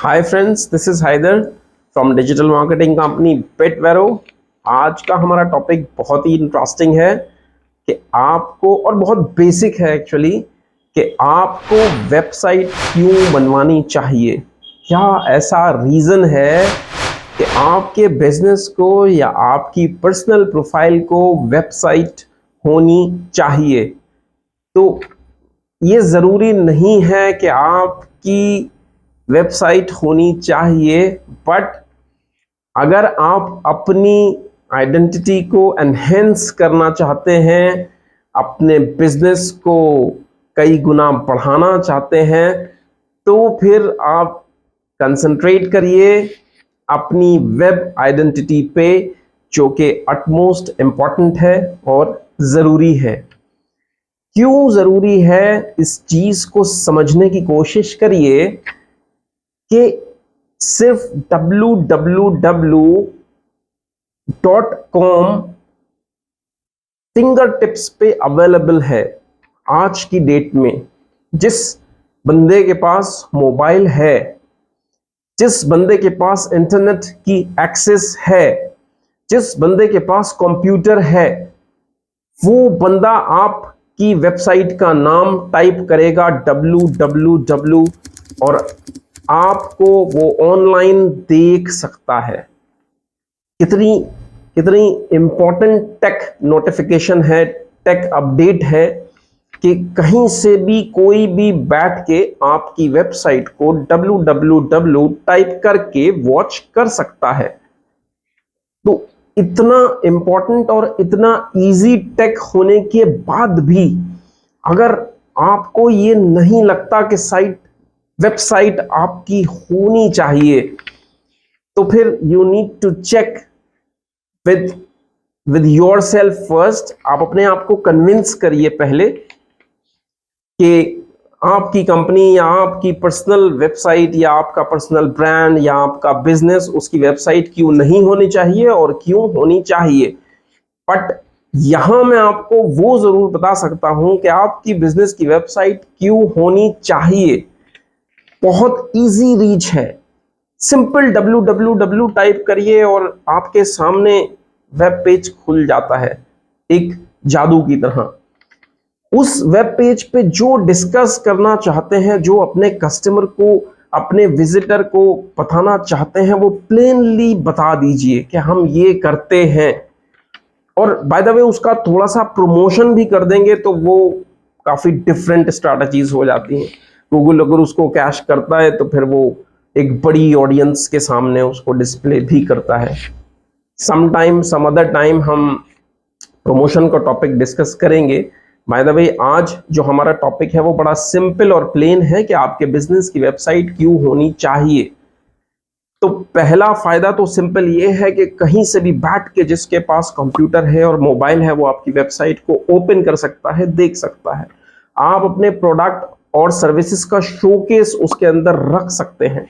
Hi friends, this is Haider from digital marketing company Bitvero. आज का हमारा टॉपिक बहुत ही इंटरेस्टिंग है कि आपको, और बहुत बेसिक है एक्चुअली, कि आपको वेबसाइट क्यों बनवानी चाहिए। क्या ऐसा रीज़न है कि आपके बिजनेस को या आपकी पर्सनल प्रोफाइल को वेबसाइट होनी चाहिए। तो ये ज़रूरी नहीं है कि आपकी वेबसाइट होनी चाहिए, बट अगर आप अपनी आइडेंटिटी को एनहेंस करना चाहते हैं, अपने बिजनेस को कई गुना बढ़ाना चाहते हैं, तो फिर आप कंसंट्रेट करिए अपनी वेब आइडेंटिटी पे, जो कि अटमोस्ट इम्पॉर्टेंट है और ज़रूरी है। क्यों ज़रूरी है, इस चीज़ को समझने की कोशिश करिए कि सिर्फ www.com फिंगर टिप्स पे अवेलेबल है। आज की डेट में जिस बंदे के पास मोबाइल है, जिस बंदे के पास इंटरनेट की एक्सेस है, जिस बंदे के पास कंप्यूटर है, वो बंदा आपकी वेबसाइट का नाम टाइप करेगा www और आपको वो ऑनलाइन देख सकता है। कितनी कितनी इंपॉर्टेंट टेक नोटिफिकेशन है, टेक अपडेट है कि कहीं से भी कोई भी बैठ के आपकी वेबसाइट को www टाइप करके वॉच कर सकता है। तो इतना इंपॉर्टेंट और इतना इजी टेक होने के बाद भी अगर आपको ये नहीं लगता कि वेबसाइट आपकी होनी चाहिए, तो फिर you need to check with yourself first. आप अपने आप को कन्विंस करिए पहले कि आपकी कंपनी या आपकी पर्सनल वेबसाइट या आपका पर्सनल ब्रांड या आपका बिजनेस, उसकी वेबसाइट क्यों नहीं होनी चाहिए और क्यों होनी चाहिए। बट यहां मैं आपको वो जरूर बता सकता हूं कि आपकी बिजनेस की वेबसाइट क्यों होनी चाहिए। बहुत इजी रीच है, सिंपल www टाइप करिए और आपके सामने वेब पेज खुल जाता है एक जादू की तरह। उस वेब पेज पे जो डिस्कस करना चाहते हैं, जो अपने कस्टमर को, अपने विजिटर को बताना चाहते हैं, वो प्लेनली बता दीजिए कि हम ये करते हैं। और बाय द वे उसका थोड़ा सा प्रमोशन भी कर देंगे तो वो काफी डिफरेंट स्ट्रैटेजीज हो जाती हैं। गूगल अगर उसको कैश करता है तो फिर वो एक बड़ी ऑडियंस के सामने उसको डिस्प्ले भी करता है। सम अदर टाइम हम प्रमोशन का टॉपिक डिस्कस करेंगे। बाय द वे आज जो हमारा टॉपिक है वो बड़ा सिंपल और प्लेन है कि आपके बिजनेस की वेबसाइट क्यों होनी चाहिए। तो पहला फायदा तो सिंपल ये है कि कहीं से भी बैठ के जिसके पास कंप्यूटर है और मोबाइल है, वो आपकी वेबसाइट को ओपन कर सकता है, देख सकता है। आप अपने प्रोडक्ट और सर्विसेज का शोकेस उसके अंदर रख सकते हैं।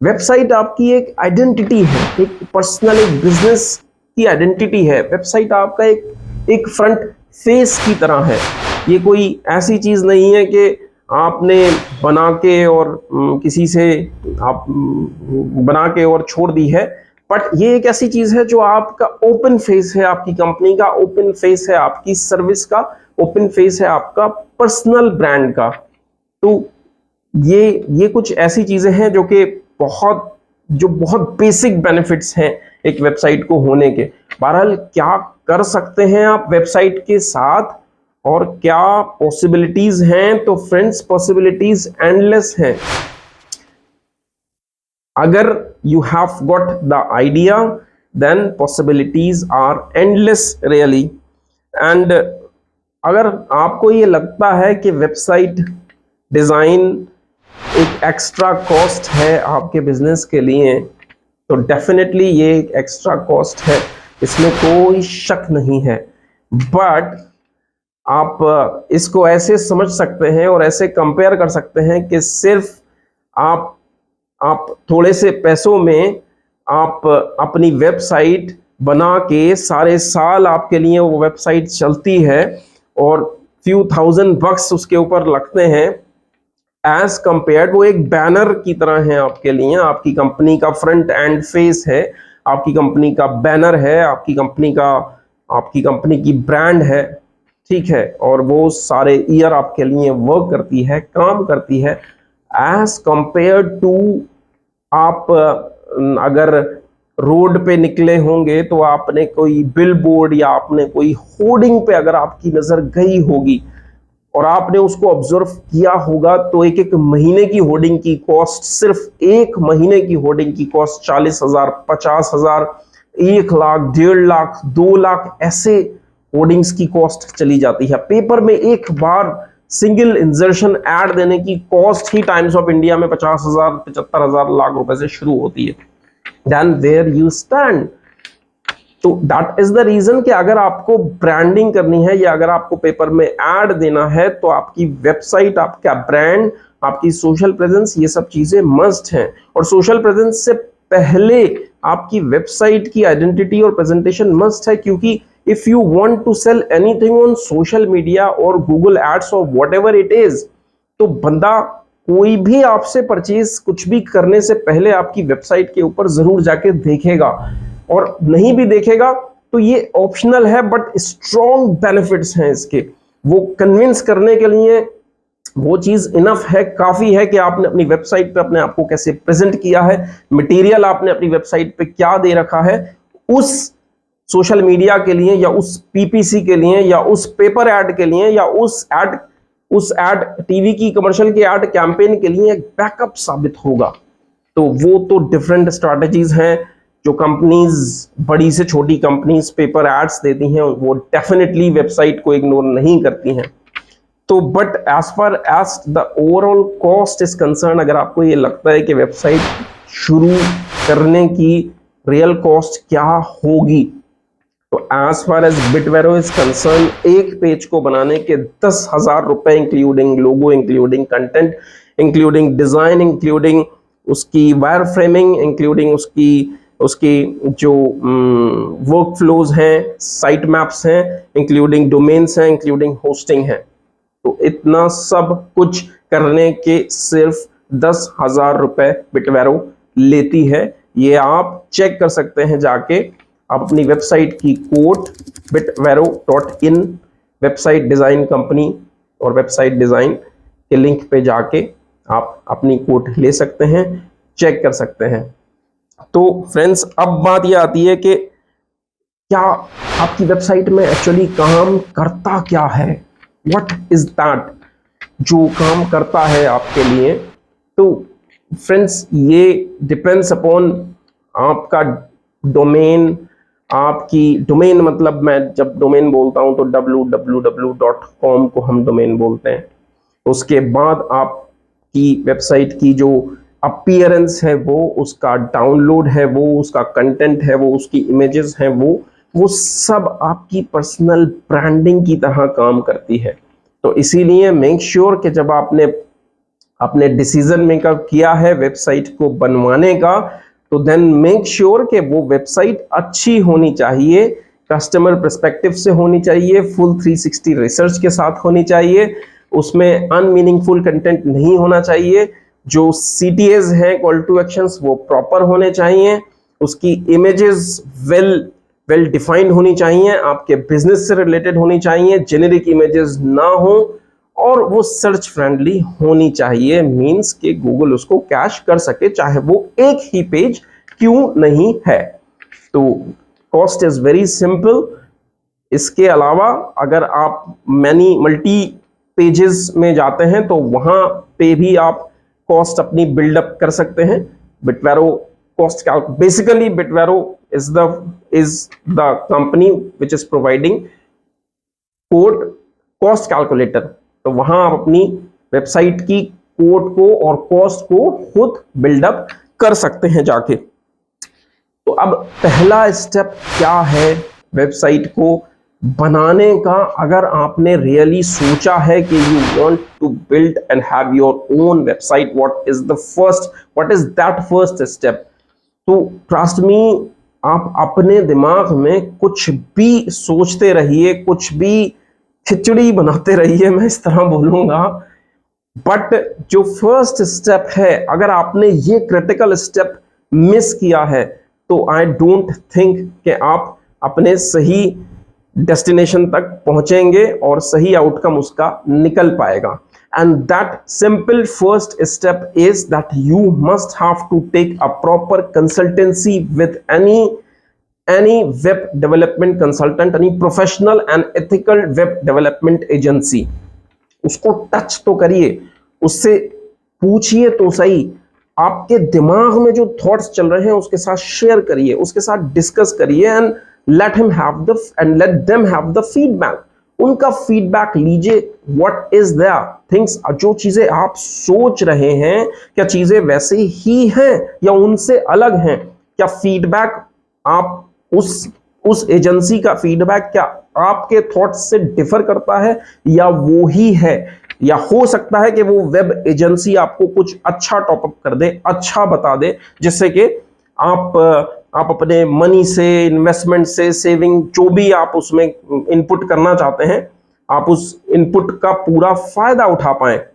वेबसाइट आपकी एक आइडेंटिटी है, एक पर्सनल, एक बिजनेस की आइडेंटिटी है। वेबसाइट आपका एक फ्रंट फेस की तरह है। ये कोई ऐसी चीज नहीं है कि आपने बना के और किसी से आप बना के और छोड़ दी है, बट ये एक ऐसी चीज है जो आपका ओपन फेस है, आपकी कंपनी का ओपन फेस है, आपकी सर्विस का ओपन फेस है, आपका पर्सनल ब्रांड का। तो ये कुछ ऐसी चीजें हैं जो कि बहुत बेसिक बेनिफिट्स हैं एक वेबसाइट को होने के। बहरहाल क्या कर सकते हैं आप वेबसाइट के साथ और क्या पॉसिबिलिटीज हैं, तो फ्रेंड्स पॉसिबिलिटीज एंडलेस हैं। अगर you have got the idea then possibilities are endless really. And अगर आपको ये लगता है कि वेबसाइट डिजाइन एक एक्स्ट्रा कॉस्ट है आपके बिजनेस के लिए, तो डेफिनेटली ये एक एक्स्ट्रा कॉस्ट है, इसमें कोई शक नहीं है। बट आप इसको ऐसे समझ सकते हैं और ऐसे कंपेयर कर सकते हैं कि सिर्फ आप थोड़े से पैसों में आप अपनी वेबसाइट बना के सारे साल आपके लिए वो वेबसाइट चलती है और few thousand bucks उसके ऊपर लगते हैं, एज कंपेयर्ड, वो एक बैनर की तरह है आपके लिए, आपकी कंपनी का फ्रंट एंड फेस है, आपकी कंपनी का बैनर है, आपकी कंपनी की ब्रांड है, ठीक है, और वो सारे ईयर आपके लिए वर्क करती है, काम करती है, एज कंपेयर टू आप अगर रोड पे निकले होंगे तो आपने कोई बिल बोर्ड या आपने कोई होर्डिंग पे अगर आपकी नजर गई होगी और आपने उसको ऑब्जर्व किया होगा, तो एक एक महीने की होर्डिंग की कॉस्ट, सिर्फ एक महीने की होर्डिंग की कॉस्ट 40,000, 50,000, 1 लाख, 1.5 लाख, 2 लाख, ऐसे होर्डिंग्स की कॉस्ट चली जाती है। पेपर में एक बार सिंगल इंजर्शन एड देने की कॉस्ट ही टाइम्स ऑफ इंडिया में 50,000, 75,000 लाख रुपए से शुरू होती है। Then where you stand. तो दैट इज द रीजन कि अगर आपको ब्रांडिंग करनी है या अगर आपको पेपर में ऐड देना है तो आपकी वेबसाइट, आपका ब्रांड, आपकी सोशल प्रेजेंस, ये सब चीजें मस्ट हैं। और सोशल प्रेजेंस से पहले आपकी वेबसाइट की आइडेंटिटी और प्रेजेंटेशन मस्ट है, क्योंकि if you want to sell anything on social media और गूगल एड्स और व्हाटएवर इट इज, तो बंदा कोई भी आपसे परचेज कुछ भी करने से पहले आपकी वेबसाइट के ऊपर जरूर जाके देखेगा, और नहीं भी देखेगा तो ये ऑप्शनल है, बट स्ट्रॉन्ग बेनिफिट्स हैं इसके। वो कन्विंस करने के लिए वो चीज इनफ है, काफी है कि आपने अपनी वेबसाइट पे अपने आप को कैसे प्रेजेंट किया है, मटेरियल आपने अपनी वेबसाइट पे क्या दे रखा है, उस सोशल मीडिया के लिए या उस पीपीसी के लिए या उस पेपर एड के लिए या उस एड टीवी की कमर्शियल की एड कैंपेन के लिए एक बैकअप साबित होगा। तो वो तो डिफरेंट स्ट्रैटेजीज हैं जो कंपनीज, बड़ी से छोटी कंपनीज पेपर एड्स देती हैं, वो डेफिनेटली वेबसाइट को इग्नोर नहीं करती हैं। तो but as far as the overall cost is concern, अगर आपको ये लगता है कि वेबसाइट शुरू करने की रियल कॉस्ट क्या होगी, तो as far as Bitvero is concern, एक पेज को बनाने के 10,000 रुपए, including logo, including content, including design, including उसकी वायर फ्रेमिंग, इंक्लूडिंग उसकी जो वर्क फ्लोज हैं, साइट मैप्स हैं, इंक्लूडिंग डोमेन्स हैं, इंक्लूडिंग होस्टिंग है, तो इतना सब कुछ करने के सिर्फ 10,000 रुपए बिटवेरो लेती है। ये आप चेक कर सकते हैं जाके, आप अपनी वेबसाइट की code bitvero.in, website design company और वेबसाइट डिजाइन के लिंक पे जाके आप अपनी कोड ले सकते हैं, चेक कर सकते हैं। तो फ्रेंड्स, अब बात ये आती है कि क्या आपकी वेबसाइट में एक्चुअली काम करता क्या है, व्हाट इज दैट जो काम करता है आपके लिए। तो फ्रेंड्स, ये डिपेंड्स अपॉन आपका डोमेन, आपकी डोमेन, मतलब मैं जब डोमेन बोलता हूं तो www.com को हम डोमेन बोलते हैं। उसके बाद आपकी वेबसाइट की जो अपीयरेंस है, वो उसका डाउनलोड है, वो उसका कंटेंट है, वो उसकी इमेजेस हैं, वो सब आपकी पर्सनल ब्रांडिंग की तरह काम करती है। तो इसीलिए मेक श्योर कि जब आपने डिसीजन मेकर किया है वेबसाइट को बनवाने का, तो देन मेक श्योर कि वो वेबसाइट अच्छी होनी चाहिए, कस्टमर पर्सपेक्टिव से होनी चाहिए, फुल 360 रिसर्च के साथ होनी चाहिए, उसमें अनमीनिंगफुल कंटेंट नहीं होना चाहिए, जो CTAs हैं, कॉल टू एक्शंस, वो प्रॉपर होने चाहिए, उसकी इमेजेस वेल डिफाइंड होनी चाहिए, आपके बिजनेस से रिलेटेड होनी चाहिए, जेनेरिक इमेजेस ना हो, और वो सर्च फ्रेंडली होनी चाहिए, मींस कि गूगल उसको कैश कर सके, चाहे वो एक ही पेज क्यों नहीं है। तो कॉस्ट इज वेरी सिंपल। इसके अलावा अगर आप मल्टी पेजेस में जाते हैं तो वहां पे भी आप कॉस्ट अपनी बिल्डअप कर सकते हैं। Bitvero cost basically Bitvero is the company which is providing code cost calculator. तो वहां आप अपनी वेबसाइट की कोड को और कॉस्ट को खुद बिल्डअप कर सकते हैं जाके। तो अब पहला स्टेप क्या है वेबसाइट को बनाने का, अगर आपने रियली सोचा है कि you want to build and have your own website, what is that first step. तो ट्रस्ट मी, आप अपने दिमाग में कुछ भी सोचते रहिए, कुछ भी खिचड़ी बनाते रहिए, मैं इस तरह बोलूंगा, बट जो फर्स्ट स्टेप है, अगर आपने ये क्रिटिकल स्टेप मिस किया है तो आई डोंट थिंक कि आप अपने सही डेस्टिनेशन तक पहुंचेंगे और सही आउटकम उसका निकल पाएगा। And that simple first step is that you must have to take a proper consultancy with any web development consultant, any professional and ethical web development agency। उसको टच तो करिए, उससे पूछिए तो सही, आपके दिमाग में जो थॉट्स चल रहे हैं उसके साथ शेयर करिए, उसके साथ डिस्कस करिए and let them have the feedback. उनका फीडबैक लीजिए, व्हाट इज देयर थिंग्स, जो चीजें आप सोच रहे हैं क्या चीजें वैसे ही हैं या उनसे अलग हैं, क्या फीडबैक आप उस एजेंसी का फीडबैक क्या आपके थॉट्स से डिफर करता है या वो ही है, या हो सकता है कि वो वेब एजेंसी आपको कुछ अच्छा टॉपअप कर दे, अच्छा बता दे, जिससे कि आप अपने मनी से, इन्वेस्टमेंट से, सेविंग जो भी आप उसमें इनपुट करना चाहते हैं, आप उस इनपुट का पूरा फायदा उठा पाए।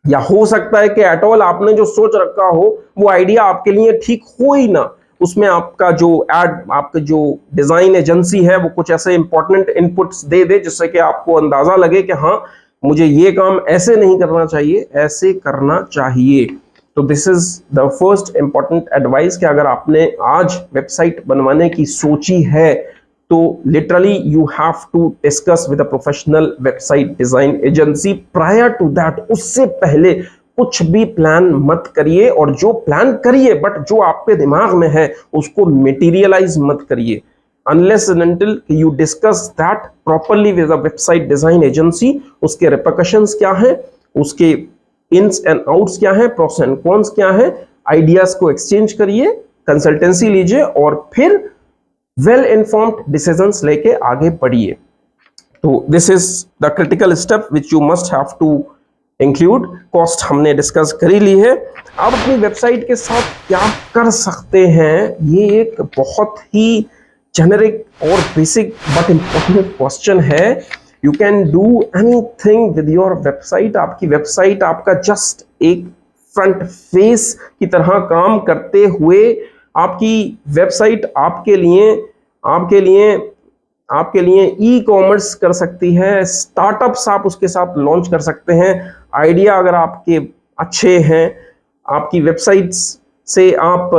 या हो सकता है कि एट ऑल आपने जो सोच रखा हो वो आइडिया आपके लिए ठीक हो ही ना, उसमें आपका जो डिजाइन एजेंसी है वो कुछ ऐसे इंपॉर्टेंट इनपुट्स दे दे जिससे कि आपको अंदाजा लगे कि हाँ मुझे ये काम ऐसे नहीं करना चाहिए, ऐसे करना चाहिए। तो this is the first important advice कि अगर आपने आज वेबसाइट बनवाने की सोची है तो literally you have to discuss with a professional website design agency prior to that. उससे पहले कुछ भी प्लान मत करिए, और जो प्लान करिए बट जो आपके दिमाग में है उसको मटेरियलाइज मत करिए unless and until you discuss that properly with a website design agency. उसके रिपरकशंस क्या हैं, उसके इन्स एंड आउट्स क्या हैं, प्रोस एंड कॉन्स क्या हैं, आइडियाज को एक्सचेंज करिए, कंसल्टेंसी लीजिए और फिर वेल इन्फॉर्म्ड डिसीजंस लेके आगे बढ़िए। तो this is the critical step which you must have to include. Cost हमने डिस्कस कर ही ली है। आप अपनी वेबसाइट के साथ क्या कर सकते हैं, ये एक बहुत ही जेनेरिक और बेसिक बट इंपॉर्टेंट क्वेश्चन है। You can do anything with your website. आपकी वेबसाइट आपका जस्ट एक फ्रंट फेस की तरह काम करते हुए आपकी वेबसाइट आपके लिए ई कॉमर्स कर सकती है, स्टार्टअप्स आप उसके साथ लॉन्च कर सकते हैं। आइडिया अगर आपके अच्छे हैं, आपकी वेबसाइट्स से आप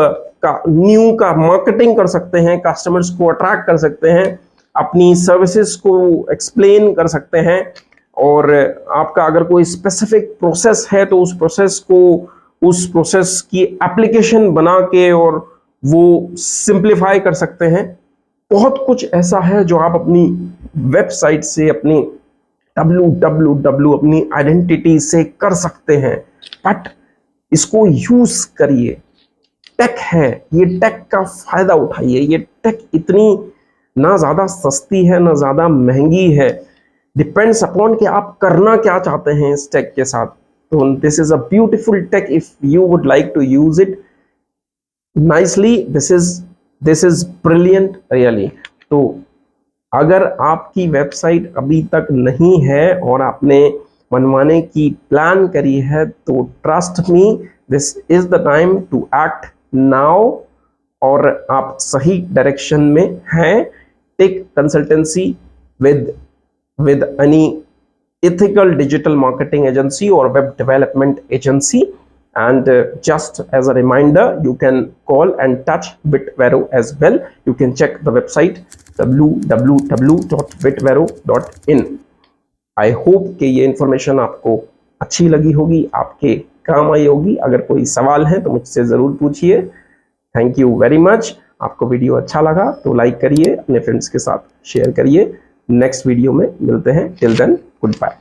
न्यू का मार्केटिंग कर सकते हैं, कस्टमर्स को अट्रैक्ट कर सकते हैं, अपनी सर्विसेज को एक्सप्लेन कर सकते हैं, और आपका अगर कोई स्पेसिफिक प्रोसेस है तो उस प्रोसेस की एप्लीकेशन बना के और वो सिंप्लीफाई कर सकते हैं। बहुत कुछ ऐसा है जो आप अपनी वेबसाइट से, अपनी www अपनी आइडेंटिटी से कर सकते हैं, बट इसको यूज करिए। टेक है, ये टेक का फायदा उठाइए। ये टेक इतनी ना ज्यादा सस्ती है ना ज्यादा महंगी है, डिपेंड्स अपॉन कि आप करना क्या चाहते हैं इस टेक के साथ। तो this is a beautiful take if you would like to use it nicely. This is brilliant really. तो अगर आपकी वेबसाइट अभी तक नहीं है और आपने बनवाने की प्लान करी है तो trust me, this is the time to act now, और आप सही डायरेक्शन में हैं। Take consultancy with any ethical digital marketing agency or web development agency, and just as a reminder, you can call and touch Bitvero as well. You can check the website www.bitvero.in. I hope कि ये information आपको अच्छी लगी होगी, आपके काम आई होगी। अगर कोई सवाल है तो मुझसे ज़रूर पूछिए। Thank you very much. आपको वीडियो अच्छा लगा तो लाइक करिए, अपने फ्रेंड्स के साथ शेयर करिए। नेक्स्ट वीडियो में मिलते हैं। Till then, good bye.